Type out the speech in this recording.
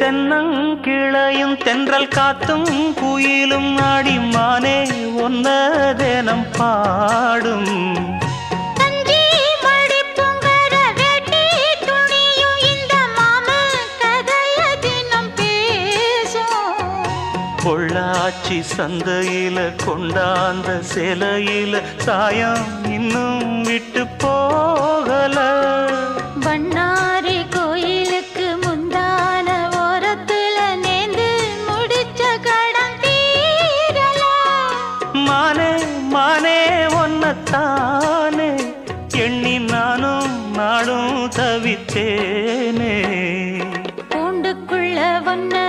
தென்னங்கிளையும் தென்றல் காத்தும் குயிலும் ஆடிமானே ஒன்ன தினம் பாடும் பொள்ளாச்சி சந்தையில கொண்டாந்த சிலையில சாயம் இன்னும் விட்டு போகல பண்ணாரி கோயிலுக்கு முந்தான ஓரத்துல நேர்ந்து முடிச்ச கடன் தீரல மானே மானே ஒன்னத்தானே எண்ணி நானும் நாடும் தவித்தேனே பூண்டுக்குள்ள ஒன்ன